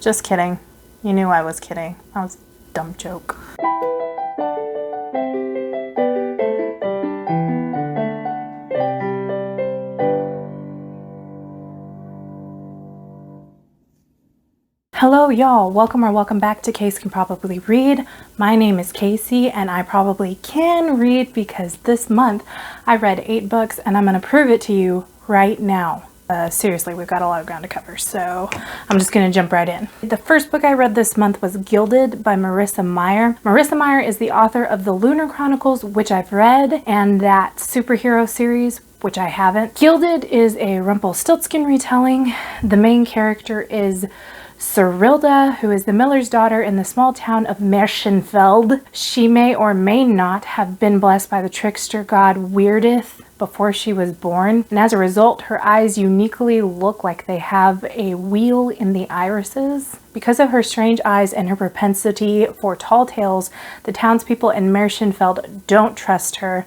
Just kidding. You knew I was kidding. That was a dumb joke. Hello y'all, welcome back to Case Can Probably Read. My name is Casey and I probably can read because this month I read 8 books and I'm going to prove it to you right now. Seriously, we've got a lot of ground to cover, so I'm just going to jump right in. The first book I read this month was Gilded by Marissa Meyer. Marissa Meyer is the author of the Lunar Chronicles, which I've read, and that superhero series, which I haven't. Gilded is a Rumpelstiltskin retelling. The main character is Serilda, who is the miller's daughter in the small town of Märchenfeld. She may or may not have been blessed by the trickster god Weirdith before she was born, and as a result her eyes uniquely look like they have a wheel in the irises. Because of her strange eyes and her propensity for tall tales, the townspeople in Märchenfeld don't trust her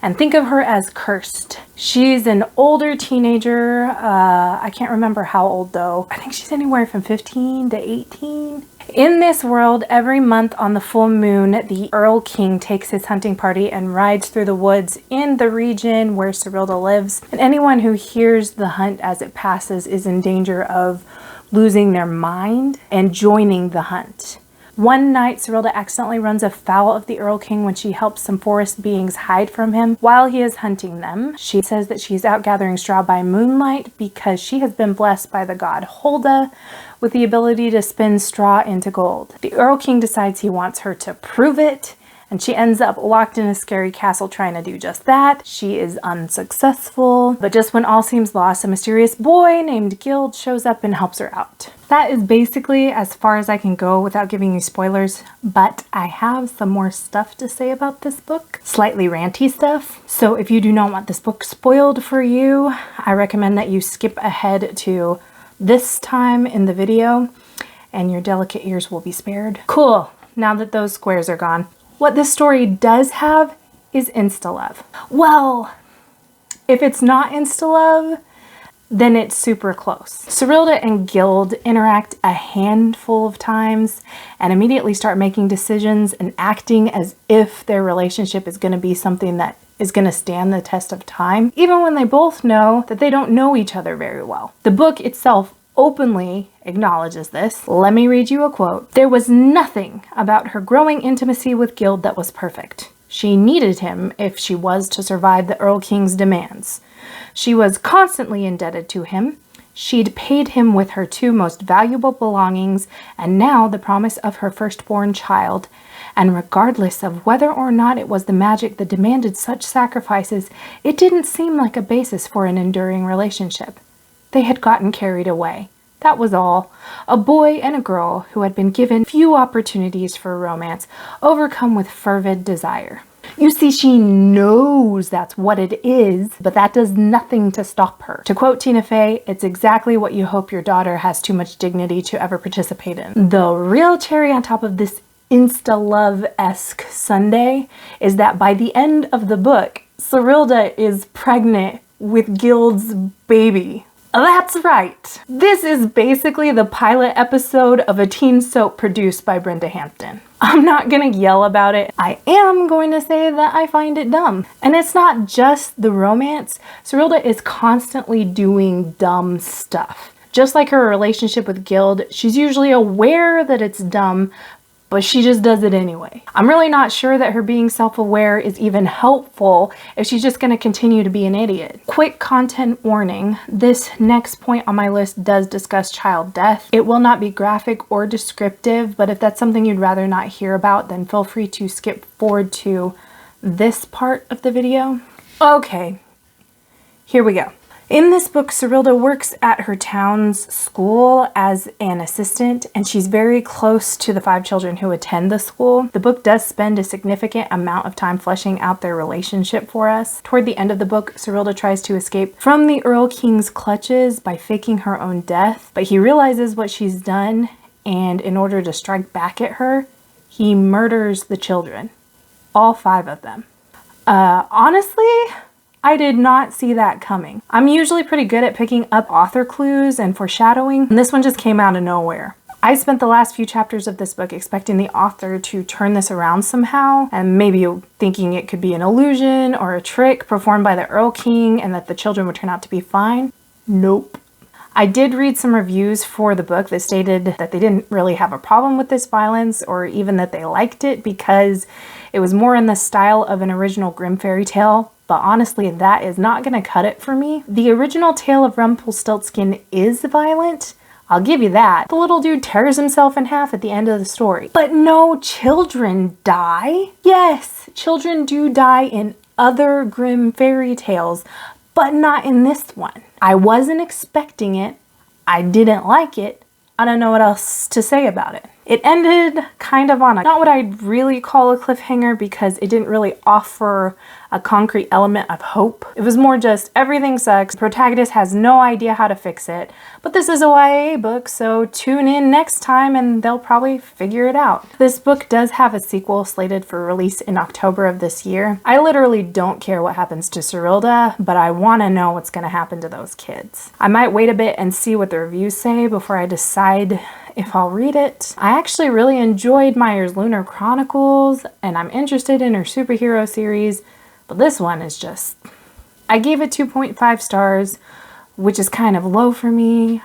and think of her as cursed. She's an older teenager. I can't remember how old though. I think she's anywhere from 15 to 18. In this world, every month on the full moon, the Earl King takes his hunting party and rides through the woods in the region where Serilda lives. And anyone who hears the hunt as it passes is in danger of losing their mind and joining the hunt. One night, Serilda accidentally runs afoul of the Earl King when she helps some forest beings hide from him while he is hunting them. She says that she's out gathering straw by moonlight because she has been blessed by the god Holda with the ability to spin straw into gold. The Earl King decides he wants her to prove it, and she ends up locked in a scary castle trying to do just that. She is unsuccessful, but just when all seems lost, a mysterious boy named Gilded shows up and helps her out. That is basically as far as I can go without giving you spoilers, but I have some more stuff to say about this book. Slightly ranty stuff. So if you do not want this book spoiled for you, I recommend that you skip ahead to this time in the video and your delicate ears will be spared. Cool, now that those squares are gone. What this story does have is Insta Love. Well, if it's not Insta Love, then it's super close. Serilda and Gilded interact a handful of times and immediately start making decisions and acting as if their relationship is going to be something that is going to stand the test of time, even when they both know that they don't know each other very well. The book itself openly acknowledges this. Let me read you a quote. "There was nothing about her growing intimacy with Gilded that was perfect. She needed him if she was to survive the Earl King's demands. She was constantly indebted to him. She'd paid him with her 2 most valuable belongings and now the promise of her firstborn child. And regardless of whether or not it was the magic that demanded such sacrifices, it didn't seem like a basis for an enduring relationship. They had gotten carried away. That was all. A boy and a girl who had been given few opportunities for romance, overcome with fervid desire." You see, she knows that's what it is, but that does nothing to stop her. To quote Tina Fey, "It's exactly what you hope your daughter has too much dignity to ever participate in." The real cherry on top of this Insta Love-esque sundae is that by the end of the book, Serilda is pregnant with Gilded's baby. That's right. This is basically the pilot episode of a teen soap produced by Brenda Hampton. I'm not gonna yell about it. I am going to say that I find it dumb. And it's not just the romance. Serilda is constantly doing dumb stuff. Just like her relationship with Gilded, she's usually aware that it's dumb, but she just does it anyway. I'm really not sure that her being self-aware is even helpful if she's just going to continue to be an idiot. Quick content warning, this next point on my list does discuss child death. It will not be graphic or descriptive, but if that's something you'd rather not hear about, then feel free to skip forward to this part of the video. Okay, here we go. In this book, Serilda works at her town's school as an assistant, and she's very close to the 5 children who attend the school. The book does spend a significant amount of time fleshing out their relationship for us. Toward the end of the book, Serilda tries to escape from the Earl King's clutches by faking her own death, but he realizes what she's done, and in order to strike back at her, he murders the children. All 5 of them. Honestly, I did not see that coming. I'm usually pretty good at picking up author clues and foreshadowing, and this one just came out of nowhere. I spent the last few chapters of this book expecting the author to turn this around somehow, and maybe thinking it could be an illusion or a trick performed by the Earl King and that the children would turn out to be fine. Nope. I did read some reviews for the book that stated that they didn't really have a problem with this violence, or even that they liked it because it was more in the style of an original Grimm fairy tale. But honestly, that is not going to cut it for me. The original tale of Rumpelstiltskin is violent. I'll give you that. The little dude tears himself in half at the end of the story. But no children die. Yes, children do die in other Grimm fairy tales, but not in this one. I wasn't expecting it. I didn't like it. I don't know what else to say about it. It ended kind of on not what I'd really call a cliffhanger, because it didn't really offer a concrete element of hope. It was more just everything sucks. The protagonist has no idea how to fix it. But this is a YA book, so tune in next time and they'll probably figure it out. This book does have a sequel slated for release in October of this year. I literally don't care what happens to Serilda, but I want to know what's going to happen to those kids. I might wait a bit and see what the reviews say before I decide if I'll read it. I actually really enjoyed Meyer's Lunar Chronicles, and I'm interested in her superhero series, but this one is just... I gave it 2.5 stars, which is kind of low for me.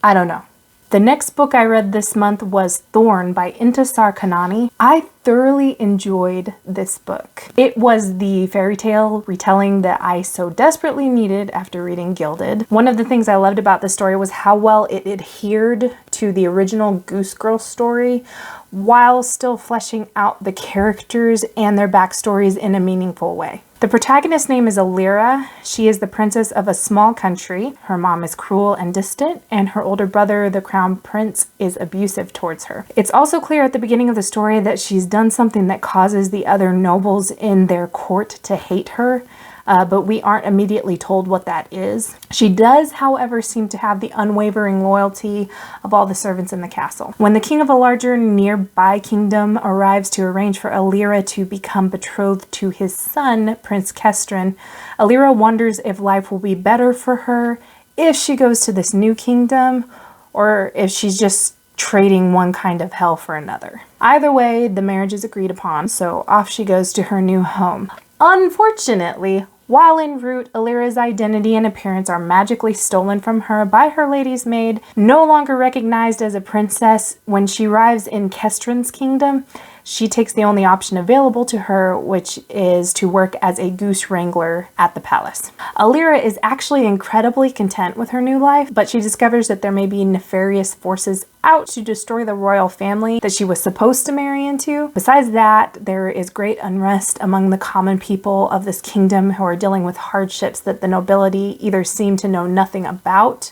I don't know. The next book I read this month was THORN by Intisar Khanani. I thoroughly enjoyed this book. It was the fairy tale retelling that I so desperately needed after reading Gilded. One of the things I loved about the story was how well it adhered to the original Goose Girl story while still fleshing out the characters and their backstories in a meaningful way. The protagonist's name is Olivia. She is the princess of a small country. Her mom is cruel and distant, and her older brother, the crown prince, is abusive towards her. It's also clear at the beginning of the story that she's done something that causes the other nobles in their court to hate her, but we aren't immediately told what that is. She does, however, seem to have the unwavering loyalty of all the servants in the castle. When the king of a larger nearby kingdom arrives to arrange for Olivia to become betrothed to his son, Prince Kersten, Olivia wonders if life will be better for her if she goes to this new kingdom, or if she's just trading one kind of hell for another. Either way, the marriage is agreed upon, so off she goes to her new home. Unfortunately, while en route, Olivia's identity and appearance are magically stolen from her by her lady's maid. No longer recognized as a princess, when she arrives in Kersten's kingdom, she takes the only option available to her, which is to work as a goose wrangler at the palace. Olivia is actually incredibly content with her new life, but she discovers that there may be nefarious forces out to destroy the royal family that she was supposed to marry into. Besides that, there is great unrest among the common people of this kingdom who are dealing with hardships that the nobility either seem to know nothing about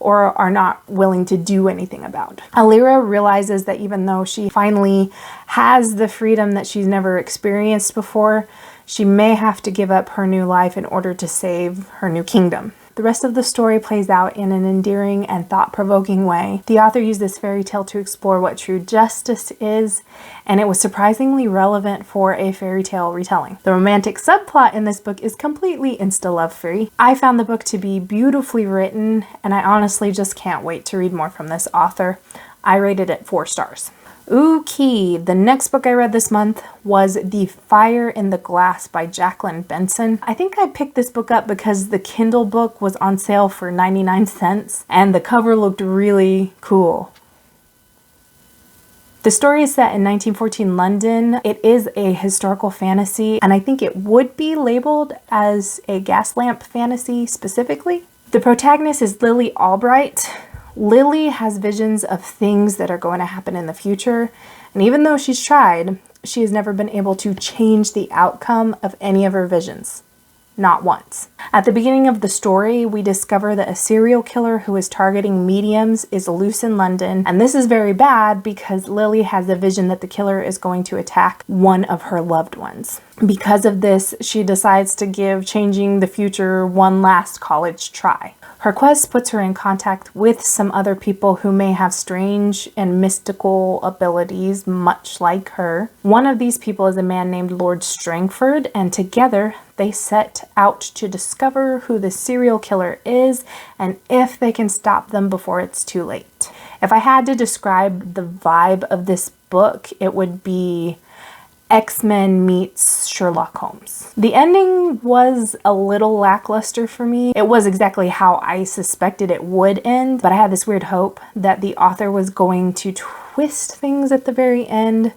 or are not willing to do anything about. Olivia realizes that even though she finally has the freedom that she's never experienced before, she may have to give up her new life in order to save her new kingdom. The rest of the story plays out in an endearing and thought-provoking way. The author used this fairy tale to explore what true justice is, and it was surprisingly relevant for a fairy tale retelling. The romantic subplot in this book is completely Insta Love free. I found the book to be beautifully written, and I honestly just can't wait to read more from this author. I rated it 4 stars. Okay, the next book I read this month was The Fire in the Glass by Jacquelyn Benson. I think I picked this book up because the Kindle book was on sale for 99 cents and the cover looked really cool. The story is set in 1914 London. It is a historical fantasy, and I think it would be labeled as a gas lamp fantasy specifically. The protagonist is Lily Albright. Lily has visions of things that are going to happen in the future, and even though she's tried, she has never been able to change the outcome of any of her visions. Not once. At the beginning of the story, we discover that a serial killer who is targeting mediums is loose in London, and this is very bad because Lily has a vision that the killer is going to attack one of her loved ones. Because of this, she decides to give changing the future one last college try. Her quest puts her in contact with some other people who may have strange and mystical abilities, much like her. One of these people is a man named Lord Strangford, and together they set out to discover who the serial killer is and if they can stop them before it's too late. If I had to describe the vibe of this book, it would be X-Men meets Sherlock Holmes. The ending was a little lackluster for me. It was exactly how I suspected it would end, but I had this weird hope that the author was going to twist things at the very end.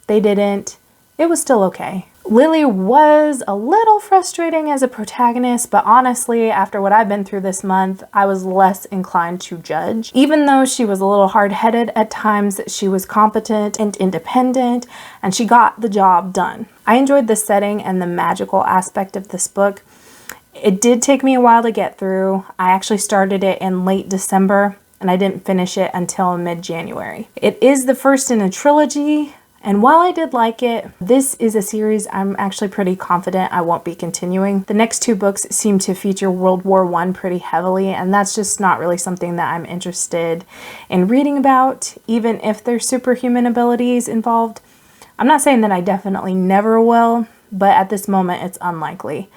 They didn't. It was still okay. Lily was a little frustrating as a protagonist, but honestly, after what I've been through this month, I was less inclined to judge. Even though she was a little hard-headed at times, she was competent and independent, and she got the job done. I enjoyed the setting and the magical aspect of this book. It did take me a while to get through. I actually started it in late December, and I didn't finish it until mid-January. It is the first in a trilogy. And while I did like it, this is a series I'm actually pretty confident I won't be continuing. The next two books seem to feature World War I pretty heavily, and that's just not really something that I'm interested in reading about, even if there's superhuman abilities involved. I'm not saying that I definitely never will, but at this moment it's unlikely.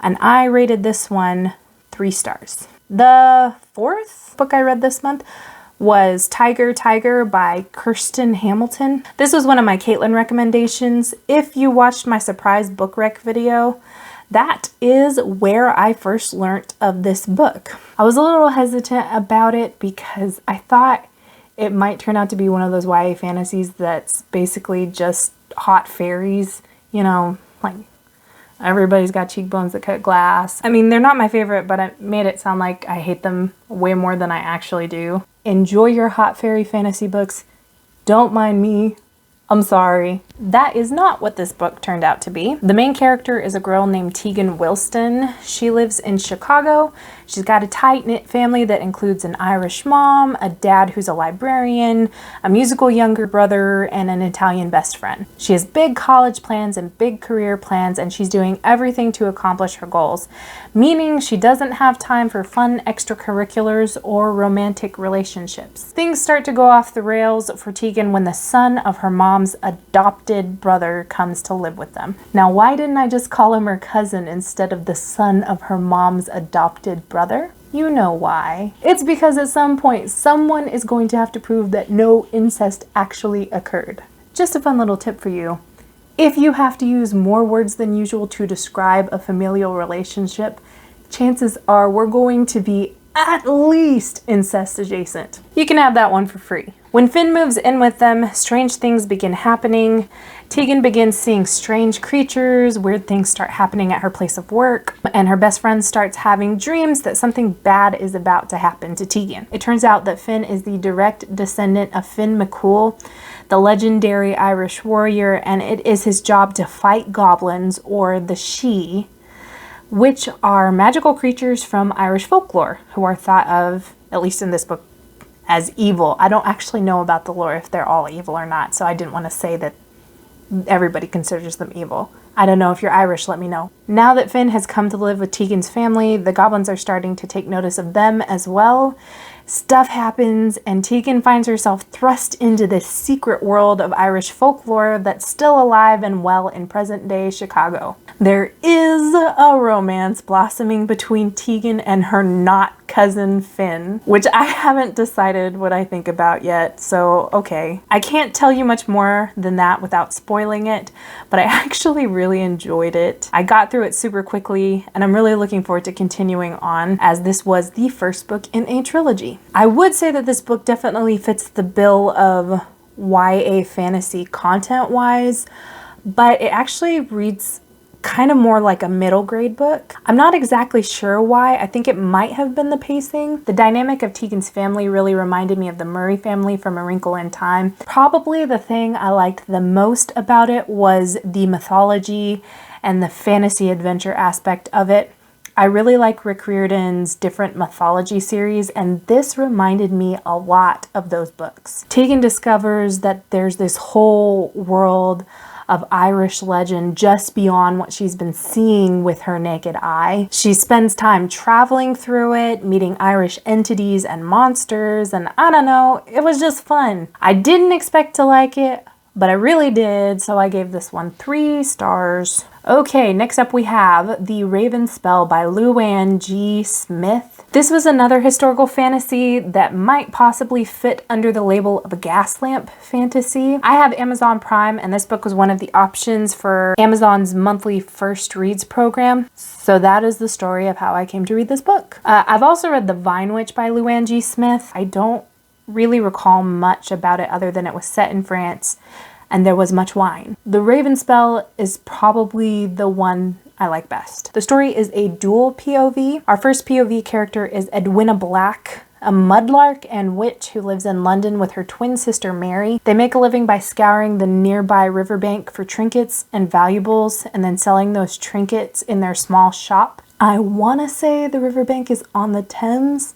And I rated this one 3 stars. The fourth book I read this month was TYGER by Kersten Hamilton. This was one of my Caitlin recommendations. If you watched my surprise book rec video, that is where I first learnt of this book. I was a little hesitant about it because I thought it might turn out to be one of those YA fantasies that's basically just hot fairies, you know, like everybody's got cheekbones that cut glass. I mean, they're not my favorite, but I made it sound like I hate them way more than I actually do. Enjoy your hot fairy fantasy books. Don't mind me. I'm sorry. That is not what this book turned out to be. The main character is a girl named Tegan Wilston. She lives in Chicago. She's got a tight-knit family that includes an Irish mom, a dad who's a librarian, a musical younger brother, and an Italian best friend. She has big college plans and big career plans, and she's doing everything to accomplish her goals, meaning she doesn't have time for fun extracurriculars or romantic relationships. Things start to go off the rails for Tegan when the son of her mom's adopted brother comes to live with them. Now, why didn't I just call him her cousin instead of the son of her mom's adopted brother? You know why. It's because at some point, someone is going to have to prove that no incest actually occurred. Just a fun little tip for you. If you have to use more words than usual to describe a familial relationship, chances are we're going to be at least incest adjacent. You can have that one for free. When Finn moves in with them, strange things begin happening. Tegan begins seeing strange creatures, weird things start happening at her place of work, and her best friend starts having dreams that something bad is about to happen to Tegan. It turns out that Finn is the direct descendant of Finn McCool, the legendary Irish warrior, and it is his job to fight goblins, or the Sidhe, which are magical creatures from Irish folklore who are thought of, at least in this book, as evil. I don't actually know about the lore if they're all evil or not, so I didn't want to say that everybody considers them evil. I don't know. If you're Irish, let me know. Now that Finn has come to live with Tegan's family, the goblins are starting to take notice of them as well. Stuff happens, and Tegan finds herself thrust into this secret world of Irish folklore that's still alive and well in present-day Chicago. There is a romance blossoming between Tegan and her not-cousin Finn, which I haven't decided what I think about yet, so okay. I can't tell you much more than that without spoiling it, but I actually really enjoyed it. I got through it super quickly, and I'm really looking forward to continuing on, as this was the first book in a trilogy. I would say that this book definitely fits the bill of YA fantasy content-wise, but it actually reads kind of more like a middle grade book. I'm not exactly sure why. I think it might have been the pacing. The dynamic of Tegan's family really reminded me of the Murray family from A Wrinkle in Time. Probably the thing I liked the most about it was the mythology and the fantasy adventure aspect of it. I really like Rick Riordan's different mythology series, and this reminded me a lot of those books. Tegan discovers that there's this whole world of Irish legend just beyond what she's been seeing with her naked eye. She spends time traveling through it, meeting Irish entities and monsters, and I don't know, it was just fun. I didn't expect to like it, but I really did, so I gave this one 3 stars. Okay, next up we have The Raven Spell by Luanne G. Smith. This was another historical fantasy that might possibly fit under the label of a gas lamp fantasy. I have Amazon Prime, and this book was one of the options for Amazon's monthly first reads program. So that is the story of how I came to read this book. I've also read The Vine Witch by Luanne G. Smith. I don't really recall much about it other than it was set in France and there was much wine. The Raven Spell is probably the one I like best. The story is a dual POV. Our first POV character is Edwina Black, a mudlark and witch who lives in London with her twin sister Mary. They make a living by scouring the nearby riverbank for trinkets and valuables and then selling those trinkets in their small shop. I want to say the riverbank is on the Thames,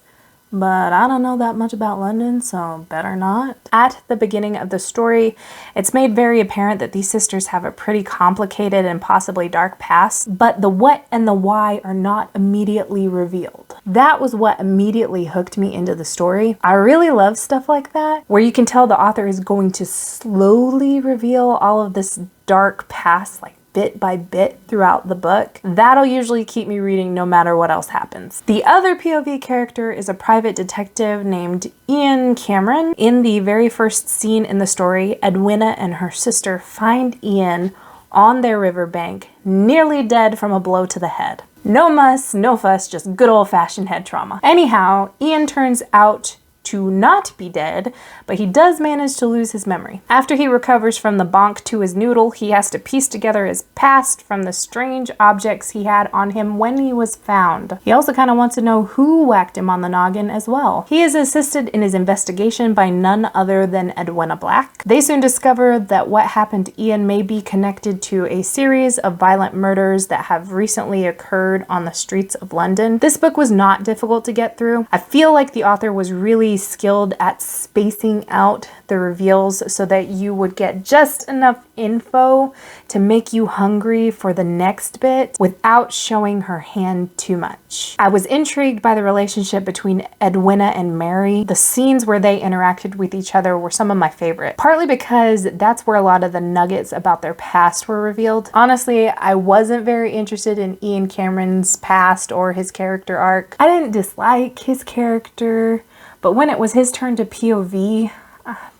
but I don't know that much about London, so better not. At the beginning of the story, it's made very apparent that these sisters have a pretty complicated and possibly dark past, but the what and the why are not immediately revealed. That was what immediately hooked me into the story. I really love stuff like that, where you can tell the author is going to slowly reveal all of this dark past, like bit by bit throughout the book. That'll usually keep me reading no matter what else happens. The other POV character is a private detective named Ian Cameron. In the very first scene in the story, Edwina and her sister find Ian on their riverbank, nearly dead from a blow to the head. No muss, no fuss, just good old-fashioned head trauma. Anyhow, Ian turns out to not be dead, but he does manage to lose his memory. After he recovers from the bonk to his noodle, he has to piece together his past from the strange objects he had on him when he was found. He also kind of wants to know who whacked him on the noggin as well. He is assisted in his investigation by none other than Edwina Black. They soon discover that what happened to Ian may be connected to a series of violent murders that have recently occurred on the streets of London. This book was not difficult to get through. I feel like the author was really skilled at spacing out the reveals so that you would get just enough info to make you hungry for the next bit without showing her hand too much. I was intrigued by the relationship between Edwina and Mary. The scenes where they interacted with each other were some of my favorite, partly because that's where a lot of the nuggets about their past were revealed. Honestly, I wasn't very interested in Ian Cameron's past or his character arc. I didn't dislike his character, but when it was his turn to POV,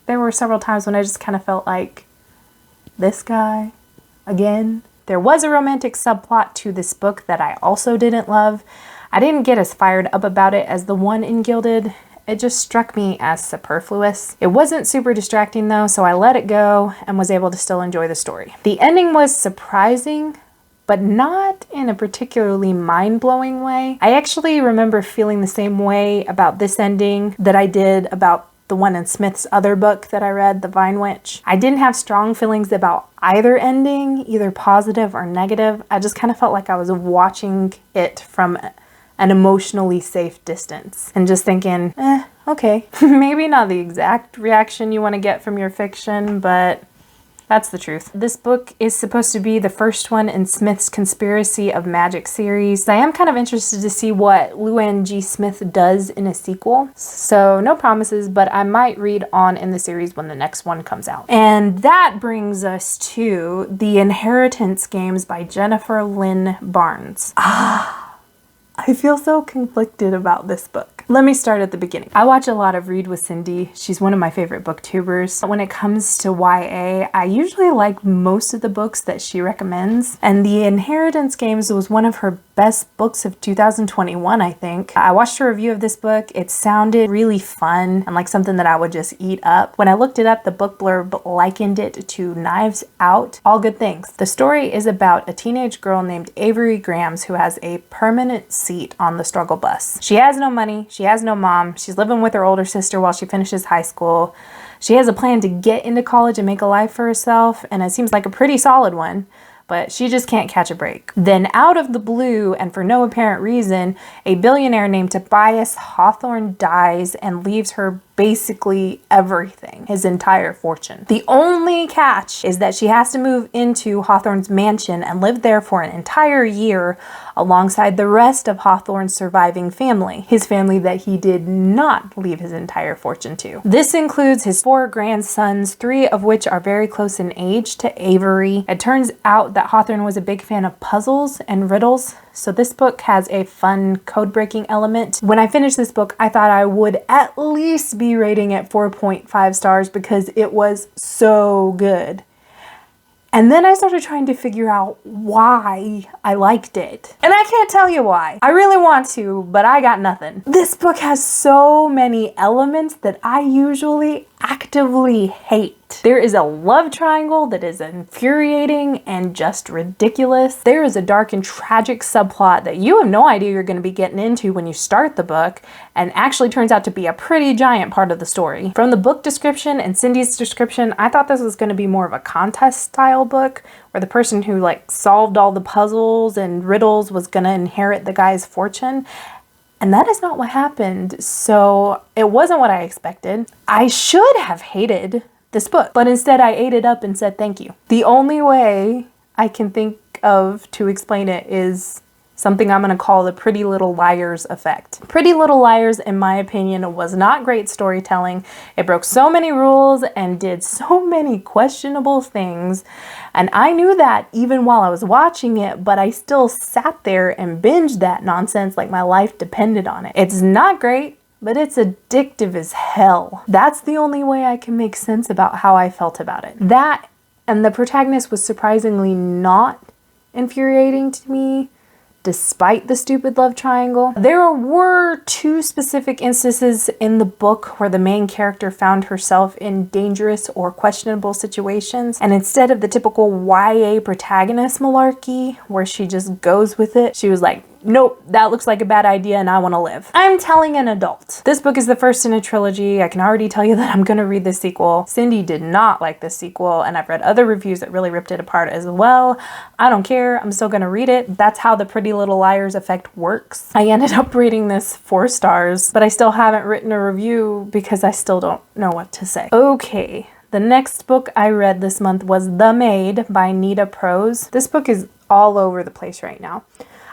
there were several times when I just kind of felt like, this guy again. There was a romantic subplot to this book that I also didn't love. I didn't get as fired up about it as the one in Gilded. It just struck me as superfluous. It wasn't super distracting though, so I let it go and was able to still enjoy the story. The ending was surprising, but not in a particularly mind-blowing way. I actually remember feeling the same way about this ending that I did about the one in Smith's other book that I read, The Vine Witch. I didn't have strong feelings about either ending, either positive or negative. I just kind of felt like I was watching it from an emotionally safe distance and just thinking, okay, maybe not the exact reaction you want to get from your fiction, but that's the truth. This book is supposed to be the first one in Smith's Conspiracy of Magic series. I am kind of interested to see what Luanne G. Smith does in a sequel. So no promises, but I might read on in the series when the next one comes out. And that brings us to The Inheritance Games by Jennifer Lynn Barnes. I feel so conflicted about this book. Let me start at the beginning. I watch a lot of Read with Cindy. She's one of my favorite booktubers. When it comes to YA, I usually like most of the books that she recommends, and The Inheritance Games was one of her best books of 2021, I think. I watched a review of this book. It sounded really fun and like something that I would just eat up. When I looked it up, the book blurb likened it to Knives Out. All good things. The story is about a teenage girl named Avery Grams who has a permanent seat on the struggle bus. She has no money. She has no mom. She's living with her older sister while she finishes high school. She has a plan to get into college and make a life for herself, and it seems like a pretty solid one, but she just can't catch a break. Then out of the blue, and for no apparent reason, a billionaire named Tobias Hawthorne dies and leaves her basically everything, his entire fortune. The only catch is that she has to move into Hawthorne's mansion and live there for an entire year alongside the rest of Hawthorne's surviving family, his family that he did not leave his entire fortune to. This includes his 4 grandsons, 3 of which are very close in age to Avery. It turns out that Hawthorne was a big fan of puzzles and riddles, so this book has a fun code-breaking element. When I finished this book, I thought I would at least be rating it 4.5 stars because it was so good. And then I started trying to figure out why I liked it. And I can't tell you why. I really want to, but I got nothing. This book has so many elements that I usually actively hate. There is a love triangle that is infuriating and just ridiculous. There is a dark and tragic subplot that you have no idea you're going to be getting into when you start the book, and actually turns out to be a pretty giant part of the story. From the book description and Cindy's description, I thought this was going to be more of a contest style book where the person who like solved all the puzzles and riddles was going to inherit the guy's fortune. And that is not what happened, so it wasn't what I expected. I should have hated this book, but instead I ate it up and said thank you. The only way I can think of to explain it is something I'm going to call the Pretty Little Liars effect. Pretty Little Liars, in my opinion, was not great storytelling. It broke so many rules and did so many questionable things. And I knew that even while I was watching it, but I still sat there and binged that nonsense like my life depended on it. It's not great, but it's addictive as hell. That's the only way I can make sense about how I felt about it. That, and the protagonist was surprisingly not infuriating to me, despite the stupid love triangle. There were 2 specific instances in the book where the main character found herself in dangerous or questionable situations, and instead of the typical YA protagonist malarkey where she just goes with it, she was like, nope, that looks like a bad idea and I want to live. I'm telling an adult. This book is the first in a trilogy. I can already tell you that I'm going to read the sequel. Cindy did not like the sequel, and I've read other reviews that really ripped it apart as well. I don't care. I'm still going to read it. That's how the Pretty Little Liars effect works. I ended up rating this 4 stars, but I still haven't written a review because I still don't know what to say. Okay. The next book I read this month was The Maid by Nita Prose. This book is all over the place right now.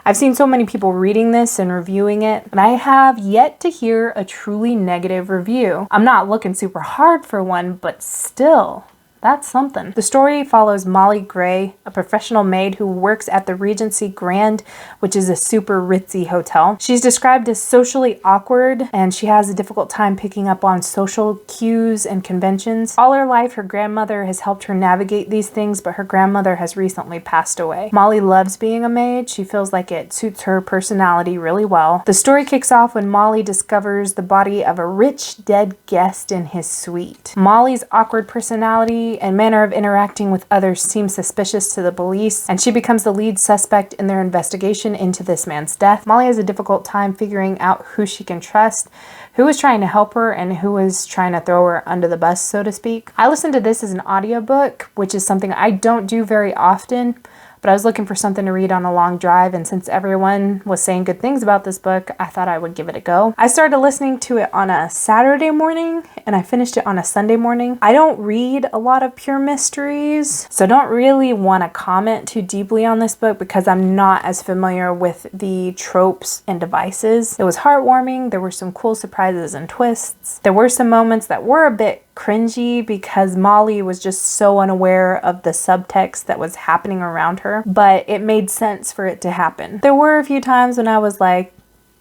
I've seen so many people reading this and reviewing it, and I have yet to hear a truly negative review. I'm not looking super hard for one, but still, that's something. The story follows Molly Gray, a professional maid who works at the Regency Grand, which is a super ritzy hotel. She's described as socially awkward, and she has a difficult time picking up on social cues and conventions. All her life, her grandmother has helped her navigate these things, but her grandmother has recently passed away. Molly loves being a maid. She feels like it suits her personality really well. The story kicks off when Molly discovers the body of a rich dead guest in his suite. Molly's awkward personality and manner of interacting with others seems suspicious to the police, and she becomes the lead suspect in their investigation into this man's death. Molly has a difficult time figuring out who she can trust, who is trying to help her, and who is trying to throw her under the bus, so to speak. I listened to this as an audiobook, which is something I don't do very often, but I was looking for something to read on a long drive, and since everyone was saying good things about this book, I thought I would give it a go. I started listening to it on a Saturday morning, and I finished it on a Sunday morning. I don't read a lot of pure mysteries, so I don't really want to comment too deeply on this book because I'm not as familiar with the tropes and devices. It was heartwarming. There were some cool surprises and twists. There were some moments that were a bit cringy because Molly was just so unaware of the subtext that was happening around her, but it made sense for it to happen. There were a few times when I was like,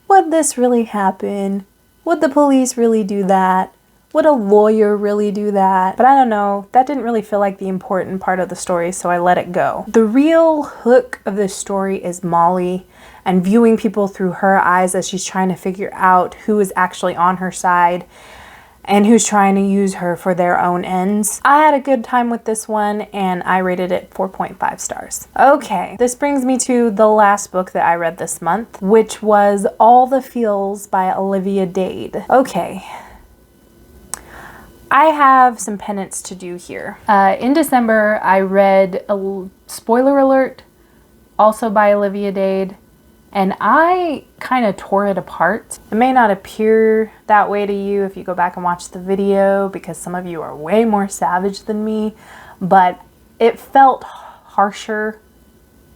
would this really happen? Would the police really do that? Would a lawyer really do that? But I don't know, that didn't really feel like the important part of the story, so I let it go. The real hook of this story is Molly and viewing people through her eyes as she's trying to figure out who is actually on her side and who's trying to use her for their own ends. I had a good time with this one, and I rated it 4.5 stars. Okay, this brings me to the last book that I read this month, which was All the Feels by Olivia Dade. Okay, I have some penance to do here. In December, I read, spoiler alert, also by Olivia Dade, and I kind of tore it apart. It may not appear that way to you if you go back and watch the video, because some of you are way more savage than me, but it felt harsher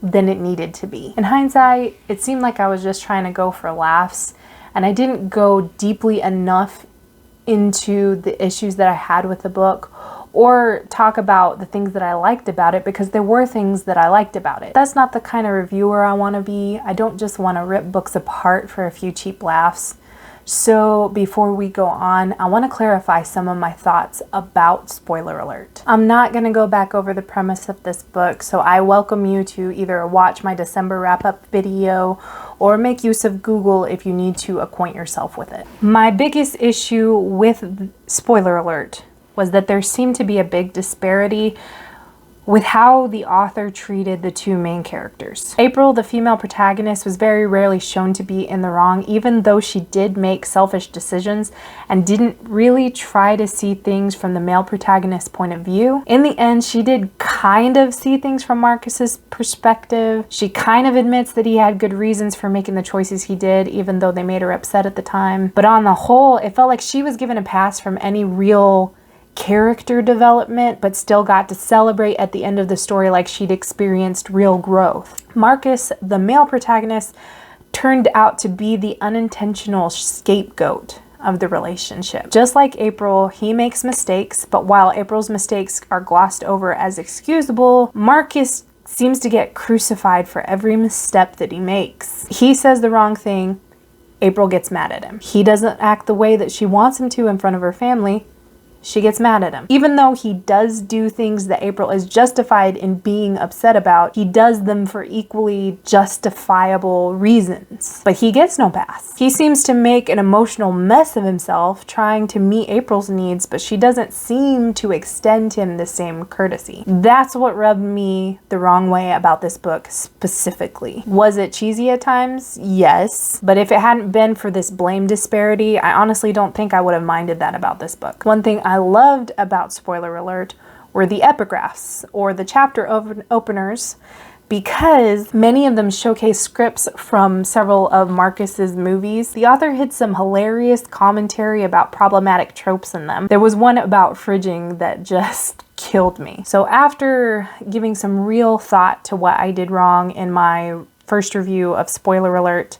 than it needed to be. In hindsight, it seemed like I was just trying to go for laughs, and I didn't go deeply enough into the issues that I had with the book, or talk about the things that I liked about it, because there were things that I liked about it. That's not the kind of reviewer I want to be. I don't just want to rip books apart for a few cheap laughs. So before we go on, I want to clarify some of my thoughts about spoiler alert. I'm not going to go back over the premise of this book, so I welcome you to either watch my December wrap-up video or make use of Google if you need to acquaint yourself with it. My biggest issue with spoiler alert was that there seemed to be a big disparity with how the author treated the two main characters. April, the female protagonist, was very rarely shown to be in the wrong, even though she did make selfish decisions and didn't really try to see things from the male protagonist's point of view. In the end, she did kind of see things from Marcus's perspective. She kind of admits that he had good reasons for making the choices he did, even though they made her upset at the time. But on the whole, it felt like she was given a pass from any real character development, but still got to celebrate at the end of the story like she'd experienced real growth. Marcus, the male protagonist, turned out to be the unintentional scapegoat of the relationship. Just like April, he makes mistakes, but while April's mistakes are glossed over as excusable, Marcus seems to get crucified for every misstep that he makes. He says the wrong thing, April gets mad at him. He doesn't act the way that she wants him to in front of her family, she gets mad at him. Even though he does do things that April is justified in being upset about, he does them for equally justifiable reasons. But he gets no pass. He seems to make an emotional mess of himself trying to meet April's needs, but she doesn't seem to extend him the same courtesy. That's what rubbed me the wrong way about this book specifically. Was it cheesy at times? Yes. But if it hadn't been for this blame disparity, I honestly don't think I would have minded that about this book. One thing I loved about spoiler alert were the epigraphs, or the chapter openers, because many of them showcase scripts from several of Marcus's movies. The author hid some hilarious commentary about problematic tropes in them. There was one about fridging that just killed me. So after giving some real thought to what I did wrong in my first review of spoiler alert,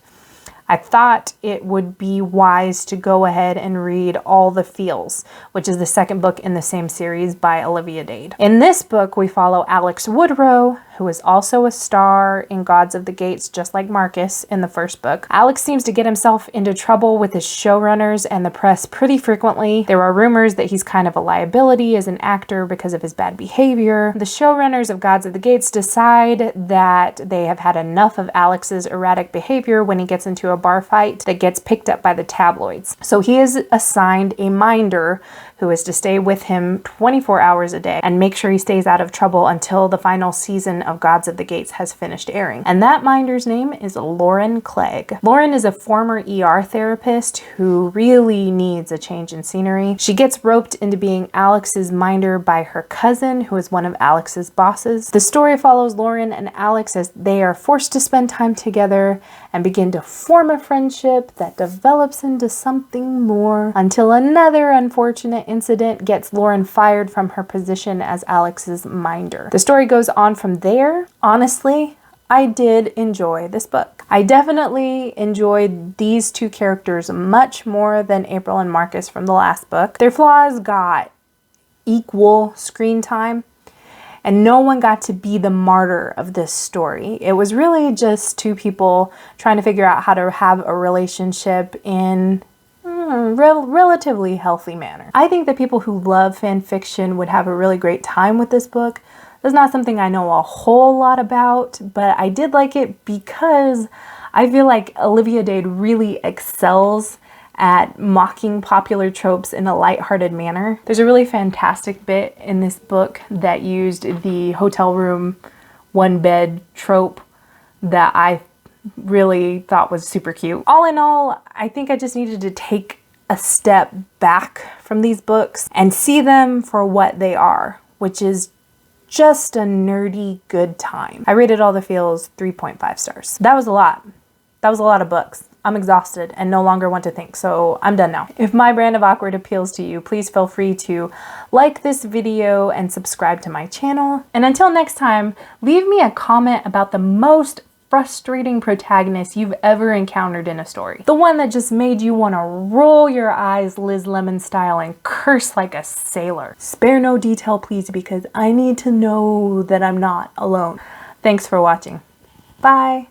I thought it would be wise to go ahead and read All the Feels, which is the second book in the same series by Olivia Dade. In this book, we follow Alex Woodrow, who is also a star in Gods of the Gates, just like Marcus in the first book. Alex seems to get himself into trouble with his showrunners and the press pretty frequently. There are rumors that he's kind of a liability as an actor because of his bad behavior. The showrunners of Gods of the Gates decide that they have had enough of Alex's erratic behavior when he gets into a bar fight that gets picked up by the tabloids. So he is assigned a minder who is to stay with him 24 hours a day and make sure he stays out of trouble until the final season of Gods of the Gates has finished airing. And that minder's name is Lauren Clegg. Lauren is a former ER therapist who really needs a change in scenery. She gets roped into being Alex's minder by her cousin, who is one of Alex's bosses. The story follows Lauren and Alex as they are forced to spend time together and begin to form a friendship that develops into something more until another unfortunate incident gets Lauren fired from her position as Alex's minder. The story goes on from there. Honestly, I did enjoy this book. I definitely enjoyed these two characters much more than April and Marcus from the last book. Their flaws got equal screen time, and no one got to be the martyr of this story. It was really just two people trying to figure out how to have a relationship in relatively healthy manner. I think that people who love fan fiction would have a really great time with this book. It's not something I know a whole lot about, but I did like it because I feel like Olivia Dade really excels at mocking popular tropes in a lighthearted manner. There's a really fantastic bit in this book that used the hotel room one bed trope that I really thought was super cute. All in all, I think I just needed to take a step back from these books and see them for what they are, which is just a nerdy good time. I rated All the Feels 3.5 stars. That was a lot. That was a lot of books. I'm exhausted and no longer want to think, so I'm done now. If my brand of awkward appeals to you, please feel free to like this video and subscribe to my channel. And until next time, leave me a comment about the most frustrating protagonist you've ever encountered in a story. The one that just made you want to roll your eyes Liz Lemon style and curse like a sailor. Spare no detail, please, because I need to know that I'm not alone. Thanks for watching. Bye.